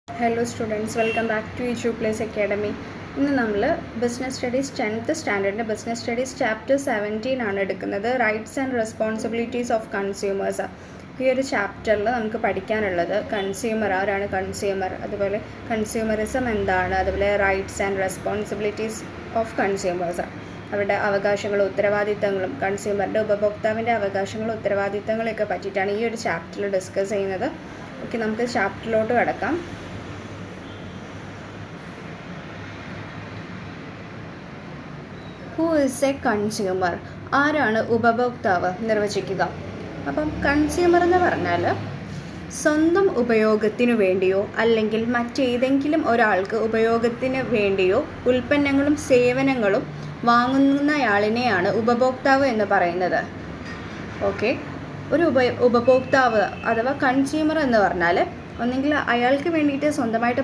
Hello students, welcome back to YouTube Place Academy. ഇന്ന് നമ്മൾ business studies 10th സ്റ്റാൻഡേർഡിൻ്റെ business studies chapter 17 ആണ് എടുക്കുന്നത്. Rights and responsibilities of consumers. ഈ ഒരു ചാപ്റ്ററിൽ നമുക്ക് പഠിക്കാനുള്ളത് കൺസ്യൂമർ, ആരാണ് കൺസ്യൂമർ, അതുപോലെ കൺസ്യൂമറിസം എന്താണ്, അതുപോലെ rights and responsibilities of consumers, അവരുടെ അവകാശങ്ങളും ഉത്തരവാദിത്തങ്ങളും, കൺസ്യൂമറിൻ്റെ ഉപഭോക്താവിൻ്റെ അവകാശങ്ങളും ഉത്തരവാദിത്തങ്ങളൊക്കെ പറ്റിയിട്ടാണ് ഈ ഒരു ചാപ്റ്ററിൽ ഡിസ്കസ് ചെയ്യുന്നത്. ഓക്കെ, നമുക്ക് ചാപ്റ്ററിലോട്ട് കടക്കാം. Who is A consumer? ആരാണ് ഉപഭോക്താവ്? നിർവചിക്കുക. അപ്പം കൺസ്യൂമർ എന്ന് പറഞ്ഞാൽ സ്വന്തം ഉപയോഗത്തിനു വേണ്ടിയോ അല്ലെങ്കിൽ മറ്റേതെങ്കിലും ഒരാൾക്ക് ഉപയോഗത്തിന് വേണ്ടിയോ ഉൽപ്പന്നങ്ങളും സേവനങ്ങളും വാങ്ങുന്നയാളിനെയാണ് ഉപഭോക്താവ് എന്ന് പറയുന്നത്. ഓക്കെ, ഒരു ഉപഭോക്താവ് അഥവാ കൺസ്യൂമർ എന്ന് പറഞ്ഞാൽ ഒന്നെങ്കിൽ അയാൾക്ക് വേണ്ടിയിട്ട് സ്വന്തമായിട്ട്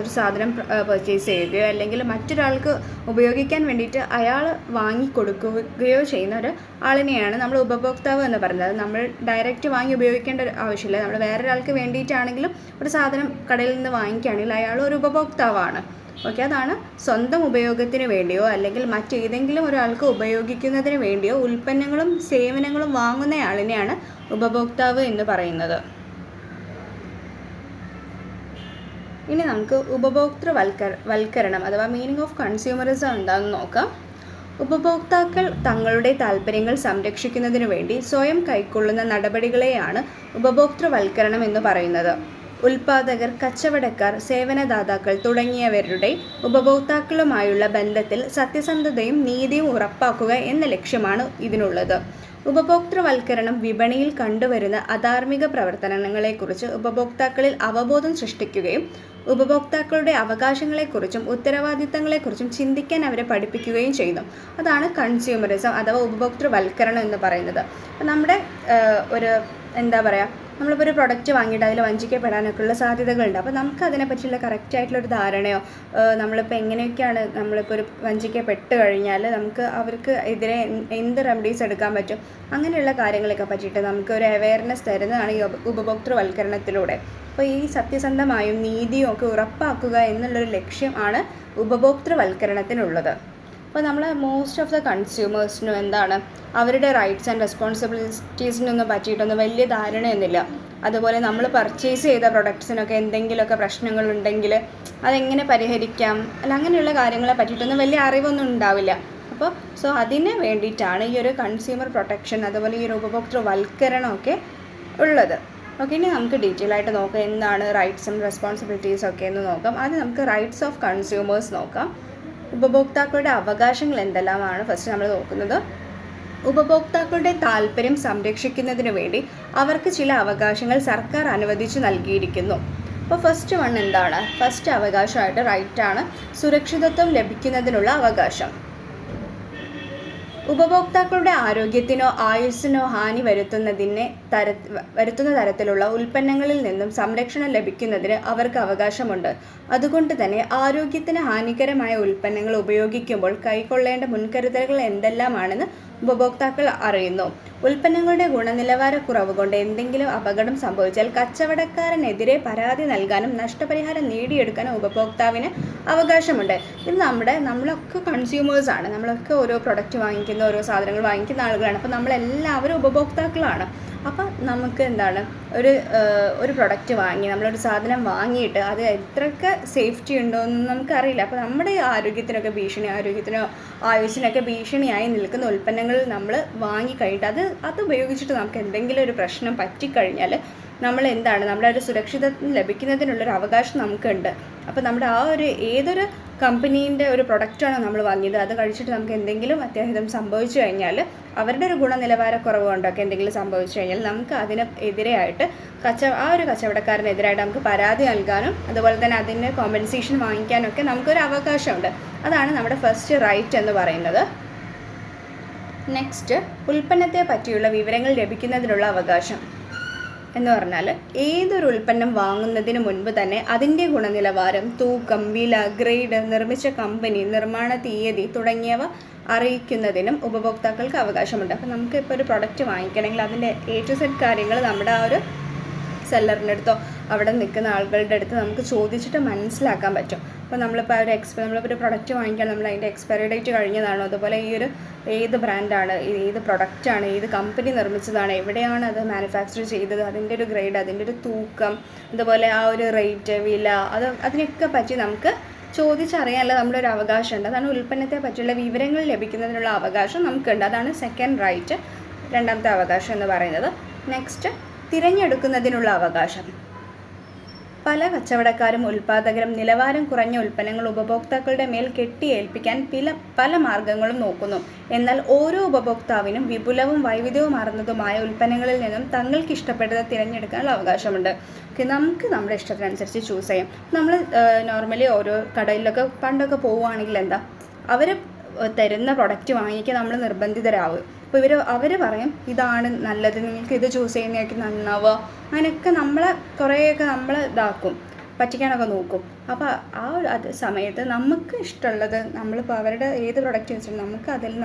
ഒരു സാധനം പർച്ചേസ് ചെയ്യുകയോ അല്ലെങ്കിൽ മറ്റൊരാൾക്ക് ഉപയോഗിക്കാൻ വേണ്ടിയിട്ട് അയാൾ വാങ്ങിക്കൊടുക്കുകയോ ചെയ്യുന്ന ഒരു ആളിനെയാണ് നമ്മൾ ഉപഭോക്താവ് എന്ന് പറയുന്നത്. നമ്മൾ ഡയറക്റ്റ് വാങ്ങി ഉപയോഗിക്കേണ്ട ഒരു ആവശ്യമില്ല. നമ്മൾ വേറൊരാൾക്ക് വേണ്ടിയിട്ടാണെങ്കിലും ഒരു സാധനം കടയിൽ നിന്ന് വാങ്ങിക്കുകയാണെങ്കിൽ അയാൾ ഒരു ഉപഭോക്താവാണ്. ഓക്കെ, അതാണ് സ്വന്തം ഉപയോഗത്തിന് വേണ്ടിയോ അല്ലെങ്കിൽ മറ്റേതെങ്കിലും ഒരാൾക്ക് ഉപയോഗിക്കുന്നതിന് വേണ്ടിയോ ഉൽപ്പന്നങ്ങളും സേവനങ്ങളും വാങ്ങുന്നയാളിനെയാണ് ഉപഭോക്താവ് എന്ന് പറയുന്നത്. ഇനി നമുക്ക് ഉപഭോക്തൃവൽക്കരണം അഥവാ മീനിങ് ഓഫ് കൺസ്യൂമറിസം എന്താണെന്ന് നോക്കാം. ഉപഭോക്താക്കൾ തങ്ങളുടെ താൽപ്പര്യങ്ങൾ സംരക്ഷിക്കുന്നതിനു വേണ്ടി സ്വയം കൈക്കൊള്ളുന്ന നടപടികളെയാണ് ഉപഭോക്തൃവൽക്കരണം എന്ന് പറയുന്നത്. ഉൽപ്പാദകർ, കച്ചവടക്കാർ, സേവനദാതാക്കൾ തുടങ്ങിയവരുടെ ഉപഭോക്താക്കളുമായുള്ള ബന്ധത്തിൽ സത്യസന്ധതയും നീതിയും ഉറപ്പാക്കുക എന്ന ലക്ഷ്യമാണ് ഇതിനുള്ളത്. ഉപഭോക്തൃവൽക്കരണം വിപണിയിൽ കണ്ടുവരുന്ന അധാർമിക പ്രവർത്തനങ്ങളെക്കുറിച്ച് ഉപഭോക്താക്കളിൽ അവബോധം സൃഷ്ടിക്കുകയും ഉപഭോക്താക്കളുടെ അവകാശങ്ങളെക്കുറിച്ചും ഉത്തരവാദിത്തങ്ങളെക്കുറിച്ചും ചിന്തിക്കാൻ അവരെ പഠിപ്പിക്കുകയും ചെയ്യുന്നു. അതാണ് കൺസ്യൂമറിസം അഥവാ ഉപഭോക്തൃവൽക്കരണം എന്ന് പറയുന്നത്. നമ്മുടെ ഒരു എന്താ പറയുക, നമ്മളിപ്പോൾ ഒരു പ്രൊഡക്റ്റ് വാങ്ങിയിട്ട് അതിൽ വഞ്ചിക്കപ്പെടാനൊക്കെയുള്ള സാധ്യതകളുണ്ട്. അപ്പോൾ നമുക്ക് അതിനെപ്പറ്റിയുള്ള കറക്റ്റായിട്ടുള്ളൊരു ധാരണയോ നമ്മളിപ്പോൾ എങ്ങനെയൊക്കെയാണ് നമ്മളിപ്പോൾ ഒരു വഞ്ചിക്കപ്പെട്ട് കഴിഞ്ഞാൽ നമുക്ക് അവർക്ക് എതിരെ എന്ത് റെമഡീസ് എടുക്കാൻ പറ്റും, അങ്ങനെയുള്ള കാര്യങ്ങളൊക്കെ പറ്റിയിട്ട് നമുക്ക് ഒരു അവെയർനെസ് തരുന്നതാണ് ഈ ഉപഭോക്തൃവൽക്കരണത്തിലൂടെ. അപ്പോൾ ഈ സത്യസന്ധമായും നീതിയും ഒക്കെ ഉറപ്പാക്കുക എന്നുള്ളൊരു ലക്ഷ്യമാണ് ഉപഭോക്തൃവൽക്കരണത്തിനുള്ളത്. അപ്പോൾ നമ്മൾ മോസ്റ്റ് ഓഫ് ദ കൺസ്യൂമേഴ്സിനും എന്താണ് അവരുടെ റൈറ്റ്സ് ആൻഡ് റെസ്പോൺസിബിലിറ്റീസിനൊന്നും പറ്റിയിട്ടൊന്നും വലിയ ധാരണയൊന്നുമില്ല. അതുപോലെ നമ്മൾ പർച്ചേസ് ചെയ്ത പ്രൊഡക്ട്സിനൊക്കെ എന്തെങ്കിലുമൊക്കെ പ്രശ്നങ്ങളുണ്ടെങ്കിൽ അതെങ്ങനെ പരിഹരിക്കാം അല്ല അങ്ങനെയുള്ള കാര്യങ്ങളെ പറ്റിയിട്ടൊന്നും വലിയ അറിവൊന്നും ഉണ്ടാവില്ല. അപ്പോൾ അതിന് വേണ്ടിയിട്ടാണ് ഈ ഒരു കൺസ്യൂമർ പ്രൊട്ടക്ഷൻ അതുപോലെ ഈ ഒരു ഉപഭോക്തൃവൽക്കരണമൊക്കെ ഉള്ളത്. ഓക്കെ, ഇനി നമുക്ക് ഡീറ്റെയിൽ ആയിട്ട് നോക്കാം എന്താണ് റൈറ്റ്സും റെസ്പോൺസിബിലിറ്റീസും ഒക്കെ എന്ന് നോക്കാം. ആദ്യം നമുക്ക് റൈറ്റ്സ് ഓഫ് കൺസ്യൂമേഴ്സ് നോക്കാം. ഉപഭോക്താക്കളുടെ അവകാശങ്ങൾ എന്തെല്ലാമാണ് ഫസ്റ്റ് നമ്മൾ നോക്കുന്നത്. ഉപഭോക്താക്കളുടെ താല്പര്യം സംരക്ഷിക്കുന്നതിന് വേണ്ടി അവർക്ക് ചില അവകാശങ്ങൾ സർക്കാർ അനുവദിച്ചു നൽകിയിരിക്കുന്നു. അപ്പോൾ ഫസ്റ്റ് വൺ എന്താണ്? ഫസ്റ്റ് അവകാശമായിട്ട് റൈറ്റാണ് സുരക്ഷിതത്വം ലഭിക്കുന്നതിനുള്ള അവകാശം. ഉപഭോക്താക്കളുടെ ആരോഗ്യത്തിനോ ആയുസ്സിനോ ഹാനി വരുത്തുന്ന തരത്തിലുള്ള ഉൽപ്പന്നങ്ങളിൽ നിന്നും സംരക്ഷണം ലഭിക്കുന്നതിന് അവർക്ക് അവകാശമുണ്ട്. അതുകൊണ്ട് തന്നെ ആരോഗ്യത്തിന് ഹാനികരമായ ഉൽപ്പന്നങ്ങൾ ഉപയോഗിക്കുമ്പോൾ കൈക്കൊള്ളേണ്ട മുൻകരുതലുകൾ എന്തെല്ലാമാണെന്ന് ഉപഭോക്താക്കൾ അറിയുന്നു. ഉൽപ്പന്നങ്ങളുടെ ഗുണനിലവാരക്കുറവ് കൊണ്ട് എന്തെങ്കിലും അപകടം സംഭവിച്ചാൽ കച്ചവടക്കാരനെതിരെ പരാതി നൽകാനും നഷ്ടപരിഹാരം നേടിയെടുക്കാനും ഉപഭോക്താവിന് അവകാശമുണ്ട്. ഇത് നമ്മളൊക്കെ കൺസ്യൂമേഴ്സാണ്. നമ്മളൊക്കെ ഓരോ പ്രൊഡക്റ്റ് വാങ്ങിക്കുന്ന ഓരോ സാധനങ്ങൾ വാങ്ങിക്കുന്ന ആളുകളാണ്. അപ്പോൾ നമ്മളെല്ലാവരും ഉപഭോക്താക്കളാണ്. അപ്പം നമുക്ക് എന്താണ് ഒരു പ്രൊഡക്റ്റ് വാങ്ങി നമ്മളൊരു സാധനം വാങ്ങിയിട്ട് അത് എത്രയൊക്കെ സേഫ്റ്റി ഉണ്ടോ എന്ന് നമുക്കറിയില്ല. അപ്പോൾ നമ്മുടെ ആരോഗ്യത്തിനോ ആയുസ്സിനൊക്കെ ഭീഷണിയായി നിൽക്കുന്ന ഉൽപ്പന്നങ്ങൾ നമ്മൾ വാങ്ങിക്കഴിഞ്ഞിട്ട് അത് ഉപയോഗിച്ചിട്ട് നമുക്ക് എന്തെങ്കിലും ഒരു പ്രശ്നം പറ്റിക്കഴിഞ്ഞാൽ നമ്മൾ എന്താണ് നമ്മുടെ ഒരു സുരക്ഷിതത്വം ലഭിക്കുന്നതിനുള്ളൊരു അവകാശം നമുക്കുണ്ട്. അപ്പോൾ നമ്മുടെ ഏതൊരു കമ്പനീൻ്റെ ഒരു പ്രൊഡക്റ്റാണോ നമ്മൾ വാങ്ങിയത് അത് കഴിച്ചിട്ട് നമുക്ക് എന്തെങ്കിലും അത്യാഹിതം സംഭവിച്ചു കഴിഞ്ഞാൽ അവരുടെ ഒരു ഗുണനിലവാരക്കുറവ് കൊണ്ടൊക്കെ എന്തെങ്കിലും സംഭവിച്ചു കഴിഞ്ഞാൽ നമുക്ക് അതിനെതിരെയായിട്ട് ഒരു കച്ചവടക്കാരനെതിരായിട്ട് നമുക്ക് പരാതി നൽകാനും അതുപോലെ തന്നെ അതിൻ്റെ കോമ്പൻസേഷൻ വാങ്ങിക്കാനൊക്കെ നമുക്കൊരു അവകാശമുണ്ട്. അതാണ് നമ്മുടെ ഫസ്റ്റ് റൈറ്റ് എന്ന് പറയുന്നത്. നെക്സ്റ്റ്, ഉൽപ്പന്നത്തെ പറ്റിയുള്ള വിവരങ്ങൾ ലഭിക്കുന്നതിനുള്ള അവകാശം എന്ന് പറഞ്ഞാൽ ഏതൊരു ഉൽപ്പന്നം വാങ്ങുന്നതിന് മുൻപ് തന്നെ അതിൻ്റെ ഗുണനിലവാരം, തൂക്കം, വില, ഗ്രേഡ്, നിർമ്മിച്ച കമ്പനി, നിർമ്മാണ തീയതി തുടങ്ങിയവ അറിയിക്കുന്നതിനും ഉപഭോക്താക്കൾക്ക് അവകാശമുണ്ട്. അപ്പോൾ നമുക്ക് ഇപ്പോൾ ഒരു പ്രൊഡക്റ്റ് വാങ്ങിക്കണമെങ്കിൽ അതിൻ്റെ A to Z കാര്യങ്ങൾ നമ്മുടെ ആ ഒരു സെല്ലറിൻ്റെ അടുത്തോ അവിടെ നിൽക്കുന്ന ആളുകളുടെ അടുത്ത് നമുക്ക് ചോദിച്ചിട്ട് മനസ്സിലാക്കാൻ പറ്റും. അപ്പോൾ നമ്മളിപ്പോൾ നമ്മളിപ്പോൾ ഒരു പ്രൊഡക്റ്റ് വാങ്ങിക്കാൻ നമ്മൾ അതിൻ്റെ എക്സ്പയറി ഡേറ്റ് കഴിഞ്ഞതാണോ, അതുപോലെ ഈ ഒരു ഏത് ബ്രാൻഡാണ്, ഏത് പ്രൊഡക്റ്റാണ്, ഏത് കമ്പനി നിർമ്മിച്ചതാണ്, എവിടെയാണ് അത് മാനുഫാക്ചർ ചെയ്തത്, അതിൻ്റെ ഒരു ഗ്രേഡ്, അതിൻ്റെ ഒരു തൂക്കം, അതുപോലെ ആ ഒരു റേറ്റ്, വില, അതിനൊക്കെ പറ്റി നമുക്ക് ചോദിച്ചറിയാനുള്ള നമ്മുടെ ഒരു അവകാശമുണ്ട്. അതാണ് ഉൽപ്പന്നത്തെ പറ്റിയുള്ള വിവരങ്ങൾ ലഭിക്കുന്നതിനുള്ള അവകാശം നമുക്കുണ്ട്. അതാണ് സെക്കൻഡ് റൈറ്റ്, രണ്ടാമത്തെ അവകാശം എന്ന് പറയുന്നത്. നെക്സ്റ്റ്, തിരഞ്ഞെടുക്കുന്നതിനുള്ള അവകാശം. പല കച്ചവടക്കാരും ഉൽപ്പാദകരും നിലവാരം കുറഞ്ഞ ഉൽപ്പന്നങ്ങൾ ഉപഭോക്താക്കളുടെ മേൽ കെട്ടിയേൽപ്പിക്കാൻ പല മാർഗങ്ങളും നോക്കുന്നു. എന്നാൽ ഓരോ ഉപഭോക്താവിനും വിപുലവും വൈവിധ്യവുമാർന്നതുമായ ഉൽപ്പന്നങ്ങളിൽ നിന്നും തങ്ങൾക്ക് ഇഷ്ടപ്പെട്ടത് തിരഞ്ഞെടുക്കാനുള്ള അവകാശമുണ്ട്. നമുക്ക് നമ്മുടെ ഇഷ്ടത്തിനനുസരിച്ച് ചൂസ് ചെയ്യാം. നമ്മൾ നോർമലി ഓരോ കടയിലൊക്കെ പണ്ടൊക്കെ പോവുകയാണെങ്കിൽ എന്താ, അവർ തരുന്ന പ്രൊഡക്റ്റ് വാങ്ങിക്കാൻ നമ്മൾ നിർബന്ധിതരാവും. അപ്പോൾ അവർ പറയും ഇതാണ് നല്ലത്, നിങ്ങൾക്ക് ഇത് ചൂസ് ചെയ്യുന്നതായിരിക്കും നന്നാവുക, അങ്ങനെയൊക്കെ നമ്മളെ കുറേയൊക്കെ നമ്മൾ ഇതാക്കും, പറ്റിക്കാനൊക്കെ നോക്കും. അപ്പോൾ ആ ഒരു സമയത്ത് നമുക്ക് ഇഷ്ടമുള്ളത്, നമ്മളിപ്പോൾ അവരുടെ ഏത് പ്രൊഡക്റ്റ് വെച്ചിട്ട്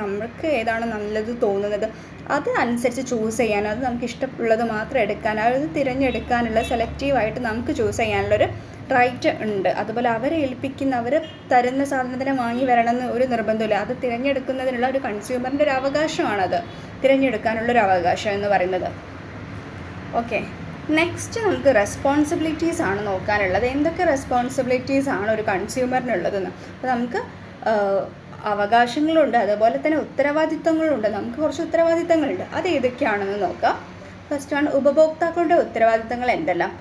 നമുക്ക് ഏതാണ് നല്ലത് തോന്നുന്നത് അത് അനുസരിച്ച് ചൂസ് ചെയ്യാനും, അത് നമുക്ക് ഇഷ്ടമുള്ളത് മാത്രം എടുക്കാൻ, അത് തിരഞ്ഞെടുക്കാനുള്ള സെലക്റ്റീവായിട്ട് നമുക്ക് ചൂസ് ചെയ്യാനുള്ളൊരു റൈറ്റ് ഉണ്ട്. അതുപോലെ അവർ തരുന്ന സാധനത്തിനെ വാങ്ങി വരണമെന്ന് ഒരു നിർബന്ധമില്ല. അത് തിരഞ്ഞെടുക്കുന്നതിനുള്ള ഒരു കൺസ്യൂമറിൻ്റെ ഒരു അവകാശമാണത്, തിരഞ്ഞെടുക്കാനുള്ളൊരു അവകാശം എന്ന് പറയുന്നത്. ഓക്കെ, നെക്സ്റ്റ് നമുക്ക് റെസ്പോൺസിബിലിറ്റീസ് ആണ് നോക്കാനുള്ളത്. എന്തൊക്കെ റെസ്പോൺസിബിലിറ്റീസ് ആണ് ഒരു കൺസ്യൂമറിനുള്ളതെന്ന്. അപ്പോൾ നമുക്ക് അവകാശങ്ങളുണ്ട്, അതുപോലെ തന്നെ ഉത്തരവാദിത്തങ്ങളുണ്ട്. നമുക്ക് കുറച്ച് ഉത്തരവാദിത്തങ്ങളുണ്ട്, അത് ഏതൊക്കെയാണെന്ന് നോക്കാം. ഫസ്റ്റ് വൺ, ഉപഭോക്താക്കളുടെ ഉത്തരവാദിത്തങ്ങൾ എന്തെല്ലാം.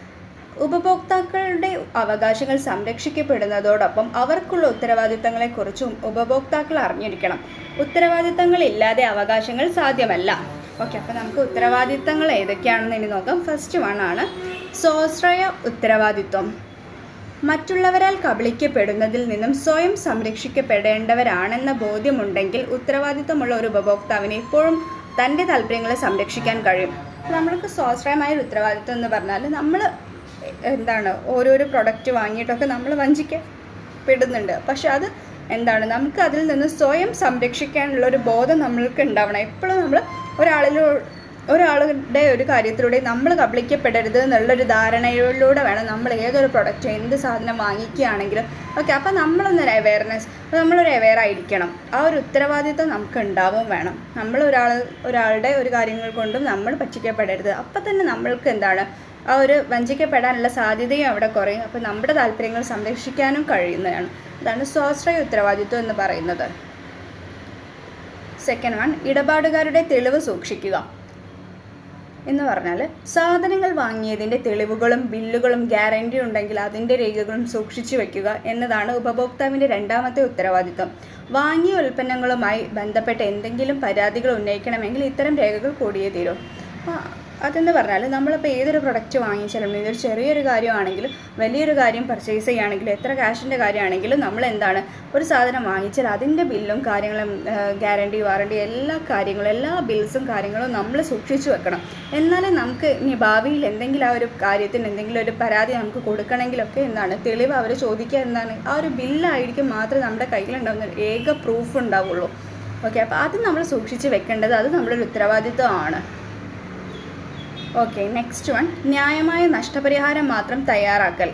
ഉപഭോക്താക്കളുടെ അവകാശങ്ങൾ സംരക്ഷിക്കപ്പെടുന്നതോടൊപ്പം അവർക്കുള്ള ഉത്തരവാദിത്തങ്ങളെക്കുറിച്ചും ഉപഭോക്താക്കൾ അറിഞ്ഞിരിക്കണം. ഉത്തരവാദിത്തങ്ങളില്ലാതെ അവകാശങ്ങൾ സാധ്യമല്ല. ഓക്കെ, അപ്പോൾ നമുക്ക് ഉത്തരവാദിത്തങ്ങൾ ഏതൊക്കെയാണെന്ന് ഇനി നോക്കാം. ഫസ്റ്റ് വൺ ആണ് സ്വാശ്രയ ഉത്തരവാദിത്വം. മറ്റുള്ളവരാൽ കബളിക്കപ്പെടുന്നതിൽ നിന്നും സ്വയം സംരക്ഷിക്കപ്പെടേണ്ടവരാണെന്ന ബോധ്യമുണ്ടെങ്കിൽ ഉത്തരവാദിത്വമുള്ള ഒരു ഉപഭോക്താവിന് എപ്പോഴും തൻ്റെ താല്പര്യങ്ങളെ സംരക്ഷിക്കാൻ കഴിയും. നമ്മൾക്ക് സ്വാശ്രയമായ ഒരു ഉത്തരവാദിത്വം എന്ന് പറഞ്ഞാൽ നമ്മൾ ഓരോരോ പ്രൊഡക്റ്റ് വാങ്ങിയിട്ടൊക്കെ നമ്മൾ വഞ്ചിക്കപ്പെടുന്നുണ്ട്. പക്ഷെ അത് നമുക്ക് അതിൽ നിന്ന് സ്വയം സംരക്ഷിക്കാനുള്ളൊരു ബോധം നമ്മൾക്ക് ഉണ്ടാവണം. എപ്പോഴും നമ്മൾ ഒരാളുടെ ഒരു കാര്യത്തിലൂടെ നമ്മൾ കബളിക്കപ്പെടരുത് എന്നുള്ളൊരു ധാരണയിലൂടെ വേണം നമ്മൾ ഏതൊരു പ്രൊഡക്റ്റ്, എന്ത് സാധനം വാങ്ങിക്കുകയാണെങ്കിലും. ഓക്കെ, അപ്പോൾ നമ്മളൊരു അവെയർ ആയിരിക്കണം. ആ ഒരു ഉത്തരവാദിത്വം നമുക്ക് ഉണ്ടാവും വേണം. നമ്മൾ ഒരാളുടെ ഒരു കാര്യങ്ങൾ കൊണ്ടും നമ്മൾ പറ്റിക്കപ്പെടരുത്. അപ്പം തന്നെ നമ്മൾക്ക് ആ ഒരു വഞ്ചിക്കപ്പെടാനുള്ള സാധ്യതയും അവിടെ കുറയും. അപ്പോൾ നമ്മുടെ താല്പര്യങ്ങൾ സംരക്ഷിക്കാനും കഴിയുന്നതാണ്. അതാണ് സ്വാശ്രയ ഉത്തരവാദിത്വം എന്ന് പറയുന്നത്. സെക്കൻഡ് വൺ, ഇടപാടുകാരുടെ തെളിവ് സൂക്ഷിക്കുക എന്ന് പറഞ്ഞാൽ സാധനങ്ങൾ വാങ്ങിയതിൻ്റെ തെളിവുകളും ബില്ലുകളും ഗ്യാരണ്ടി ഉണ്ടെങ്കിൽ അതിൻ്റെ രേഖകളും സൂക്ഷിച്ചു വയ്ക്കുക എന്നതാണ് ഉപഭോക്താവിൻ്റെ രണ്ടാമത്തെ ഉത്തരവാദിത്വം. വാങ്ങിയ ഉൽപ്പന്നങ്ങളുമായി ബന്ധപ്പെട്ട് എന്തെങ്കിലും പരാതികൾ ഉന്നയിക്കണമെങ്കിൽ ഇത്തരം രേഖകൾ കൂടിയേ തീരൂ. അതെന്ന് പറഞ്ഞാൽ നമ്മളിപ്പോൾ ഏതൊരു പ്രൊഡക്റ്റ് വാങ്ങിച്ചാലും, ഇതൊരു ചെറിയൊരു കാര്യമാണെങ്കിലും വലിയൊരു കാര്യം പർച്ചേസ് ചെയ്യുകയാണെങ്കിലും എത്ര ക്യാഷിൻ്റെ കാര്യമാണെങ്കിലും നമ്മൾ ഒരു സാധനം വാങ്ങിച്ചാൽ അതിൻ്റെ ബില്ലും കാര്യങ്ങളും, ഗ്യാരണ്ടി, വാറണ്ടി, എല്ലാ ബിൽസും കാര്യങ്ങളും നമ്മൾ സൂക്ഷിച്ചു വെക്കണം. എന്നാലും നമുക്ക് ഇനി ഭാവിയിൽ എന്തെങ്കിലും ആ ഒരു കാര്യത്തിന് എന്തെങ്കിലും ഒരു പരാതി നമുക്ക് കൊടുക്കണമെങ്കിലൊക്കെ തെളിവ് അവർ ചോദിക്കുക ആ ഒരു ബില്ലായിരിക്കും മാത്രമേ നമ്മുടെ കയ്യിലുണ്ടാവുന്ന ഏക പ്രൂഫ് ഉണ്ടാവുള്ളൂ. ഓക്കെ, അപ്പോൾ അത് നമ്മൾ സൂക്ഷിച്ച് വെക്കേണ്ടത് അത് നമ്മുടെ ഒരു ഉത്തരവാദിത്വമാണ്. ഓക്കെ, നെക്സ്റ്റ് വൺ, ന്യായമായ നഷ്ടപരിഹാരം മാത്രം തയ്യാറാക്കൽ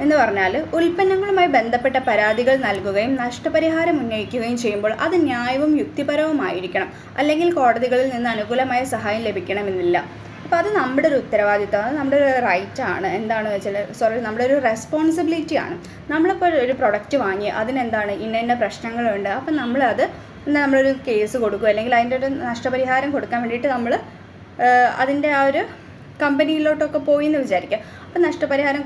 എന്ന് പറഞ്ഞാൽ ഉൽപ്പന്നങ്ങളുമായി ബന്ധപ്പെട്ട പരാതികൾ നൽകുകയും നഷ്ടപരിഹാരം ഉന്നയിക്കുകയും ചെയ്യുമ്പോൾ അത് ന്യായവും യുക്തിപരവുമായിരിക്കണം. അല്ലെങ്കിൽ കോടതികളിൽ നിന്ന് അനുകൂലമായ സഹായം ലഭിക്കണമെന്നില്ല. അപ്പോൾ അത് നമ്മുടെ ഒരു ഉത്തരവാദിത്വം, അത് നമ്മുടെ ഒരു റൈറ്റാണ്. എന്താണെന്ന് വെച്ചാൽ നമ്മുടെ ഒരു റെസ്പോൺസിബിലിറ്റിയാണ്. നമ്മളിപ്പോൾ ഒരു പ്രൊഡക്റ്റ് വാങ്ങി ഇന്ന പ്രശ്നങ്ങളുണ്ട്, അപ്പം നമ്മളൊരു കേസ് കൊടുക്കും, അല്ലെങ്കിൽ അതിൻ്റെ ഒരു നഷ്ടപരിഹാരം കൊടുക്കാൻ വേണ്ടിയിട്ട് അതിൻ്റെ ആ ഒരു കമ്പനിയിലോട്ടൊക്കെ പോയി എന്ന് വിചാരിക്കുക. അപ്പോൾ നഷ്ടപരിഹാരം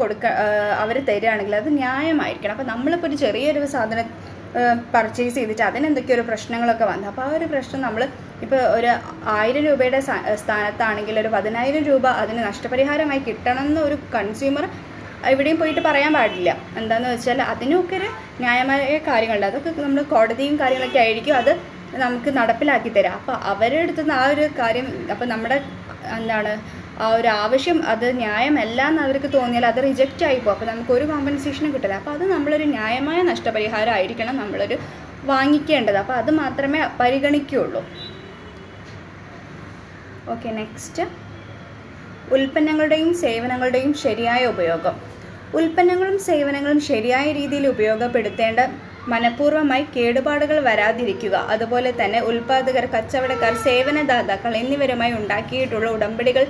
അവർ തരികയാണെങ്കിൽ അത് ന്യായമായിരിക്കണം. അപ്പോൾ നമ്മളിപ്പോൾ ഒരു ചെറിയൊരു സാധനം പർച്ചേസ് ചെയ്തിട്ട് അതിനെന്തൊക്കെയോ ഒരു പ്രശ്നങ്ങളൊക്കെ വന്നു. അപ്പോൾ ആ ഒരു പ്രശ്നം ഇപ്പോൾ ഒരു 1000 രൂപയുടെ സ്ഥാനത്താണെങ്കിൽ ഒരു 10,000 രൂപ അതിന് നഷ്ടപരിഹാരമായി കിട്ടണമെന്ന് ഒരു കൺസ്യൂമർ എവിടെയും പോയിട്ട് പറയാൻ പാടില്ല. എന്താണെന്ന് വെച്ചാൽ അതിനൊക്കെ ഒരു ന്യായമായ കാര്യങ്ങളുണ്ട്. അതൊക്കെ നമ്മൾ കോടതിയും കാര്യങ്ങളൊക്കെ ആയിരിക്കും അത് നമുക്ക് നടപ്പിലാക്കി തരാം. അപ്പോൾ അവരുടെ അടുത്തുനിന്ന് ആ ഒരു കാര്യം, അപ്പോൾ നമ്മുടെ ആ ഒരു ആവശ്യം അത് ന്യായമല്ല എന്ന് അവർക്ക് തോന്നിയാൽ അത് റിജക്റ്റ് ആയിപ്പോൾ അപ്പോൾ നമുക്കൊരു കോമ്പൻസേഷനും കിട്ടില്ല. അപ്പോൾ അത് നമ്മളൊരു ന്യായമായ നഷ്ടപരിഹാരം ആയിരിക്കണം നമ്മളൊരു വാങ്ങിക്കേണ്ടത്. അപ്പോൾ അത് മാത്രമേ പരിഗണിക്കുകയുള്ളൂ. ഓക്കെ, നെക്സ്റ്റ് ഉൽപ്പന്നങ്ങളുടെയും സേവനങ്ങളുടെയും ശരിയായ ഉപയോഗം. ഉൽപ്പന്നങ്ങളും സേവനങ്ങളും ശരിയായ രീതിയിൽ ഉപയോഗപ്പെടുത്തേണ്ട, മനഃപൂർവ്വമായി കേടുപാടുകൾ വരാതിരിക്കുക, അതുപോലെ തന്നെ ഉൽപ്പാദകർ, കച്ചവടക്കാർ, സേവനദാതാക്കൾ എന്നിവരുമായി ഉണ്ടാക്കിയിട്ടുള്ള ഉടമ്പടികൾ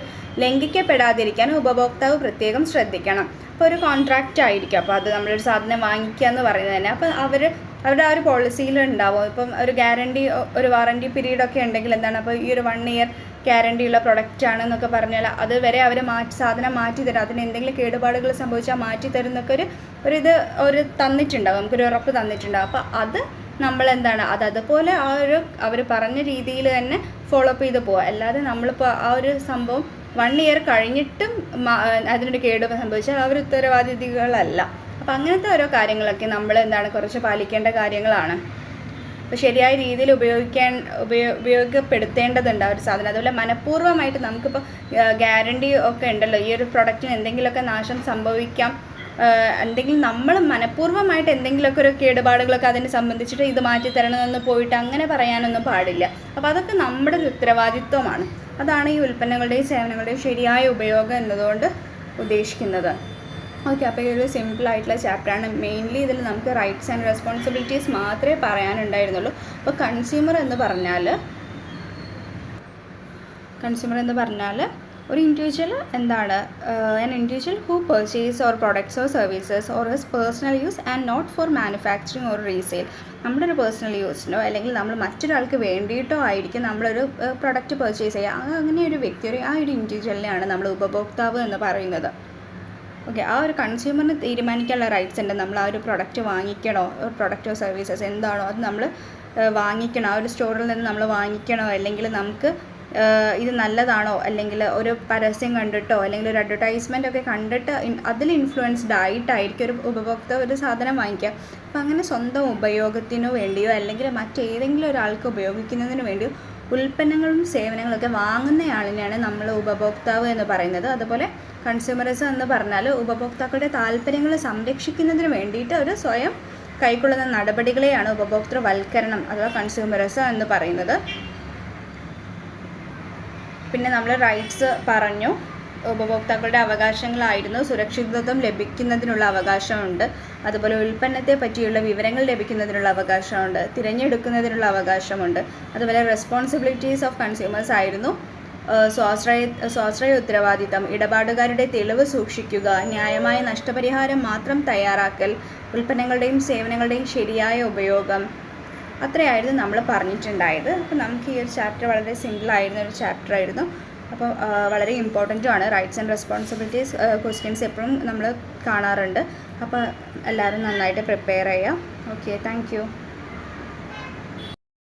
ലംഘിക്കപ്പെടാതിരിക്കാൻ ഉപഭോക്താവ് പ്രത്യേകം ശ്രദ്ധിക്കണം. അപ്പോൾ ഒരു കോൺട്രാക്റ്റ് ആയിരിക്കും, അപ്പോൾ അത് നമ്മളൊരു സാധനം വാങ്ങിക്കുക എന്ന് പറയുന്നത് തന്നെ. അപ്പോൾ അവരുടെ ആ ഒരു പോളിസിയിൽ ഉണ്ടാവും. ഇപ്പം ഒരു ഗ്യാരണ്ടി, ഒരു വാറണ്ടി പീരീഡൊക്കെ ഉണ്ടെങ്കിൽ എന്താണ്, അപ്പോൾ ഈ ഒരു 1 ഇയർ ഗ്യാരണ്ടിയുള്ള പ്രൊഡക്റ്റ് ആണെന്നൊക്കെ പറഞ്ഞാൽ അതുവരെ അവർ സാധനം മാറ്റി തരും. അതിന് എന്തെങ്കിലും കേടുപാടുകൾ സംഭവിച്ചാൽ മാറ്റി തരും എന്നൊക്കെ ഒരു തന്നിട്ടുണ്ടാവും, നമുക്കൊരു ഉറപ്പ് തന്നിട്ടുണ്ടാവും. അപ്പോൾ അത് നമ്മൾ എന്താണ്, അതുപോലെ അവർ പറഞ്ഞ രീതിയിൽ തന്നെ ഫോളോ അപ്പ് ചെയ്ത് പോവുക. അല്ലാതെ നമ്മളിപ്പോൾ ആ ഒരു സംഭവം 1 ഇയർ കഴിഞ്ഞിട്ടും അതിനൊരു കേട് സംഭവിച്ചാൽ അവർ ഉത്തരവാദികളല്ല. അപ്പോൾ അങ്ങനത്തെ ഓരോ കാര്യങ്ങളൊക്കെ നമ്മൾ എന്താണ് കുറച്ച് പാലിക്കേണ്ട കാര്യങ്ങളാണ്. അപ്പോൾ ശരിയായ രീതിയിൽ ഉപയോഗപ്പെടുത്തേണ്ടതുണ്ട് ആ ഒരു സാധനം. അതുപോലെ മനഃപൂർവ്വമായിട്ട് നമുക്കിപ്പോൾ ഗ്യാരണ്ടി ഒക്കെ ഉണ്ടല്ലോ, ഈ ഒരു പ്രൊഡക്റ്റിന് എന്തെങ്കിലുമൊക്കെ നാശം സംഭവിക്കാം, എന്തെങ്കിലും നമ്മൾ മനഃപൂർവ്വമായിട്ട് എന്തെങ്കിലുമൊക്കെ ഒരു കേടുപാടുകളൊക്കെ അതിനെ സംബന്ധിച്ചിട്ട് ഇത് മാറ്റി തരണമെന്ന് പോയിട്ട് അങ്ങനെ പറയാനൊന്നും പാടില്ല. അപ്പോൾ അതൊക്കെ നമ്മുടെ ഒരു ഉത്തരവാദിത്വമാണ്. അതാണ് ഈ ഉൽപ്പന്നങ്ങളുടെയും സേവനങ്ങളുടെയും ശരിയായ ഉപയോഗം എന്നതുകൊണ്ട് ഉദ്ദേശിക്കുന്നത്. ഓക്കെ, അപ്പോൾ ഈ ഒരു സിമ്പിളായിട്ടുള്ള ചാപ്റ്ററാണ്. മെയിൻലി ഇതിൽ നമുക്ക് റൈറ്റ്സ് ആൻഡ് റെസ്പോൺസിബിലിറ്റീസ് മാത്രമേ പറയാനുണ്ടായിരുന്നുള്ളൂ. അപ്പോൾ കൺസ്യൂമർ എന്ന് പറഞ്ഞാൽ ഒരു ഇൻഡിവിജ്വൽ എന്താണ്, an individual who purchase or products or services or his personal use and not for manufacturing or resale. നമ്മുടെ ഒരു പേഴ്സണൽ യൂസിനോ അല്ലെങ്കിൽ നമ്മൾ മറ്റൊരാൾക്ക് വേണ്ടിയിട്ടോ ആയിരിക്കും നമ്മളൊരു പ്രൊഡക്റ്റ് പർച്ചേസ് ചെയ്യുക. അങ്ങനെ ഒരു വ്യക്തി, ആ ഒരു ഇൻഡിവിജ്വലിനെയാണ് നമ്മൾ ഉപഭോക്താവ് എന്ന് പറയുന്നത്. ഓക്കെ, ആ ഒരു കൺസ്യൂമറിന് തീരുമാനിക്കാനുള്ള റൈറ്റ്സ് ഉണ്ട്. നമ്മൾ ആ ഒരു പ്രൊഡക്റ്റ് വാങ്ങിക്കണോ, പ്രൊഡക്റ്റോ സർവീസസ് എന്താണോ അത് നമ്മൾ വാങ്ങിക്കണോ, ആ ഒരു സ്റ്റോറിൽ നിന്ന് നമ്മൾ വാങ്ങിക്കണോ, അല്ലെങ്കിൽ നമുക്ക് ഇത് നല്ലതാണോ, അല്ലെങ്കിൽ ഒരു പരസ്യം കണ്ടിട്ടോ അല്ലെങ്കിൽ ഒരു അഡ്വർടൈസ്മെൻ്റ് ഒക്കെ കണ്ടിട്ട് അതിൽ ഇൻഫ്ലുവൻസ്ഡ് ആയിട്ടായിരിക്കും ഒരു ഉപഭോക്താവ് ഒരു സാധനം വാങ്ങിക്കുക. അപ്പോൾ അങ്ങനെ സ്വന്തം ഉപയോഗത്തിനു വേണ്ടിയോ അല്ലെങ്കിൽ മറ്റേതെങ്കിലും ഒരാൾക്ക് ഉപയോഗിക്കുന്നതിന് വേണ്ടിയോ ഉൽപ്പന്നങ്ങളും സേവനങ്ങളൊക്കെ വാങ്ങുന്നയാളിനെയാണ് നമ്മൾ ഉപഭോക്താവ് എന്ന് പറയുന്നത്. അതുപോലെ കൺസ്യൂമറിസം എന്ന് പറഞ്ഞാൽ ഉപഭോക്താക്കളുടെ താല്പര്യങ്ങൾ സംരക്ഷിക്കുന്നതിന് വേണ്ടിയിട്ട് ഒരു സ്വയം കൈക്കൊള്ളുന്ന നടപടികളെയാണ് ഉപഭോക്തൃവൽക്കരണം അഥവാ കൺസ്യൂമറിസം എന്ന് പറയുന്നത്. പിന്നെ നമ്മൾ റൈറ്റ്സ് പറഞ്ഞു. ഉപഭോക്താക്കളുടെ അവകാശങ്ങളായിരുന്നു സുരക്ഷിതത്വം ലഭിക്കുന്നതിനുള്ള അവകാശമുണ്ട്, അതുപോലെ ഉൽപ്പന്നത്തെ പറ്റിയുള്ള വിവരങ്ങൾ ലഭിക്കുന്നതിനുള്ള അവകാശമുണ്ട്, തിരഞ്ഞെടുക്കുന്നതിനുള്ള അവകാശമുണ്ട്. അതുപോലെ റെസ്പോൺസിബിലിറ്റീസ് ഓഫ് കൺസ്യൂമേഴ്സ് ആയിരുന്നു സ്വാശ്രയ ഉത്തരവാദിത്തം, ഇടപാടുകാരുടെ തെളിവ് സൂക്ഷിക്കുക, ന്യായമായ നഷ്ടപരിഹാരം മാത്രം തയ്യാറാക്കൽ, ഉൽപ്പന്നങ്ങളുടെയും സേവനങ്ങളുടെയും ശരിയായ ഉപയോഗം. അത്രയായിരുന്നു നമ്മൾ പറഞ്ഞിട്ടുണ്ടായത്. അപ്പോൾ നമുക്ക് ഈ ഒരു ചാപ്റ്റർ വളരെ സിമ്പിളായിരുന്ന ഒരു ചാപ്റ്ററായിരുന്നു. അപ്പോൾ വളരെ ഇമ്പോർട്ടൻറ്റുമാണ്. റൈറ്റ്സ് ആൻഡ് റെസ്പോൺസിബിലിറ്റീസ് ക്വസ്റ്റ്യൻസ് എപ്പോഴും നമ്മൾ കാണാറുണ്ട്. അപ്പോൾ എല്ലാവരും നന്നായിട്ട് പ്രിപ്പയർ ചെയ്യുക. Okay, thank you.